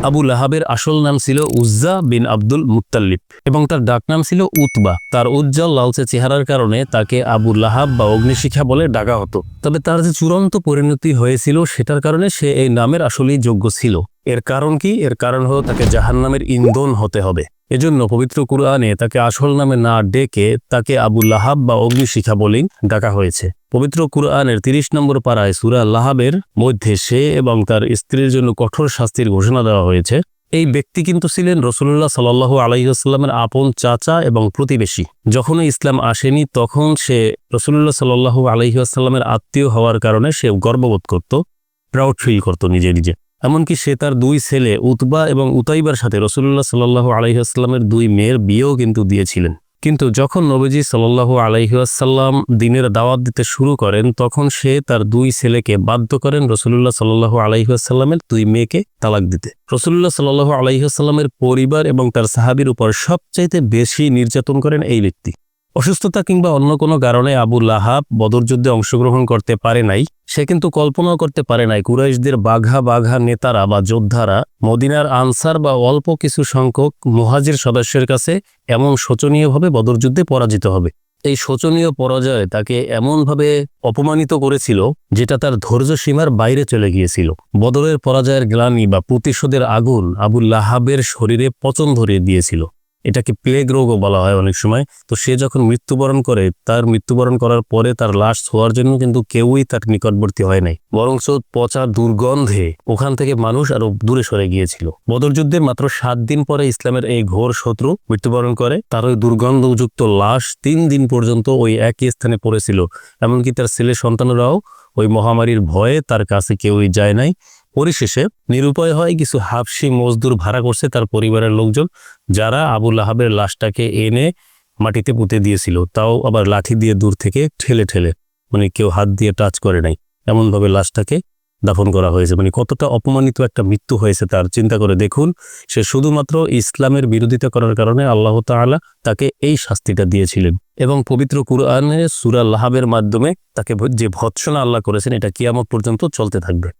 আবু লাহাবের আসল নাম ছিল উজ্জা বিন আব্দুল মুত্তালিব এবং তার ডাক নাম ছিল উতবা। তার উজ্জ্বল লালচে চেহারার কারণে তাকে আবু লাহাব বা অগ্নিশিখা বলে ডাকা হতো। তবে তার যে চূড়ান্ত পরিণতি হয়েছিল সেটার কারণে সে এই নামের আসলেই যোগ্য ছিল। এর কারণ কি? এর কারণ হলো তাকে জাহান্নামের ইন্ধন হতে হবে। এজন্য পবিত্র কুরআনে তাকে আসল নামে না ডেকে তাকে আবু লাহাব বা অগ্নিশিখা বলেই ডাকা হয়েছে। পবিত্র কুরআনের 30 নম্বর পারায় সূরা লাহাবের মধ্যে সে এবং তার স্ত্রীর জন্য কঠোর শাস্তির ঘোষণা দেওয়া হয়েছে। এই ব্যক্তি কিন্তু ছিলেন রাসূলুল্লাহ সাল্লাল্লাহু আলাইহি ওয়াসাল্লামের আপন চাচা এবং প্রতিবেশী। যখন ইসলাম আসেনি তখন সে রাসূলুল্লাহ সাল্লাল্লাহু আলাইহি ওয়াসাল্লামের আত্মীয় হওয়ার কারণে সে গর্ববোধ করত, প্রাউড ফিল করত নিজে নিজে। এমনকি সে তার 2 ছেলে উতবা এবং উতাইবার সাথে রাসূলুল্লাহ সাল্লাল্লাহু আলাইহি ওয়াসাল্লামের 2 মেয়ের বিয়েও কিন্তু দিয়েছিলেন। কিন্তু যখন নবীজি সাল্লাল্লাহু আলাইহি ওয়াসাল্লাম দ্বীনের দাওয়াত দিতে শুরু করেন তখন সে তার 2 ছেলেকে বাধ্য করেন রাসূলুল্লাহ সাল্লাল্লাহু আলাইহি ওয়াসাল্লামের 2 মেয়েকে তালাক দিতে। রাসূলুল্লাহ সাল্লাল্লাহু আলাইহি ওয়াসাল্লামের পরিবার এবং তার সাহাবীর উপর সবচাইতে বেশি নির্যাতন করেন এই ব্যক্তি। অসুস্থতা কিংবা অন্য কোনো কারণে আবু লাহাব বদর যুদ্ধে অংশগ্রহণ করতে পারে নাই। সে কিন্তু কল্পনাও করতে পারে নাই কুরাইশদের বাঘা বাঘা নেতারা বা যোদ্ধারা মদিনার আনসার বা অল্প কিছু সংখ্যক মুহাজির সদস্যের কাছে এমন শোচনীয়ভাবে বদর যুদ্ধে পরাজিত হবে। এই শোচনীয় পরাজয় তাকে এমনভাবে অপমানিত করেছিল যেটা তার ধৈর্য সীমার বাইরে চলে গিয়েছিল। বদরের পরাজয়ের গ্লানি বা প্রতিশোধের আগুন আবু লাহাবের শরীরে পচন ধরিয়ে দিয়েছিল। এটাকে প্লেগ রোগও বলা হয় অনেক সময়। তো সে যখন মৃত্যুবরণ করে তার মৃত্যুবরণ করার পরে তার লাশ ছোঁয়ার জন্য কিন্তু কেউই তার নিকটবর্তী হয় নাই, বরঞ্চ পচা দুর্গন্ধে ওখান থেকে মানুষ আরো দূরে সরে গিয়েছিল। বদর যুদ্ধের মাত্র 7 দিন পরে ইসলামের এই ঘোর শত্রু মৃত্যুবরণ করে। তার ওই দুর্গন্ধযুক্ত লাশ 3 দিন পর্যন্ত ওই একই স্থানে পড়েছিল। এমনকি তার ছেলে সন্তানরাও ওই মহামারীর ভয়ে তার কাছে কেউই যায় নাই। পরিশেষে নিরুপায় হয় কিছু হাবশি মজদুর ভাড়া করছে তার পরিবারের লোকজন, যারা আবু লাহাবের লাশটাকে এনে মাটিতে পুঁতে দিয়েছিল, তাও আবার লাঠি দিয়ে দূর থেকে ঠেলে ঠেলে, মানে কেউ হাত দিয়ে টাচ করে নাই, এমনভাবে লাশটাকে দাফন করা হয়েছে। মানে কতটা অপমানিত একটা মৃত্যু হয়েছে তার, চিন্তা করে দেখুন। সে শুধুমাত্র ইসলামের বিরোধিতা করার কারণে আল্লাহ তাআলা তাকে এই শাস্তিটা দিয়েছিলেন। এবং পবিত্র কুরআনে সূরা লাহাবের মাধ্যমে তাকে যে ভৎসনা আল্লাহ করেছেন এটা কিয়ামত পর্যন্ত চলতে থাকবে।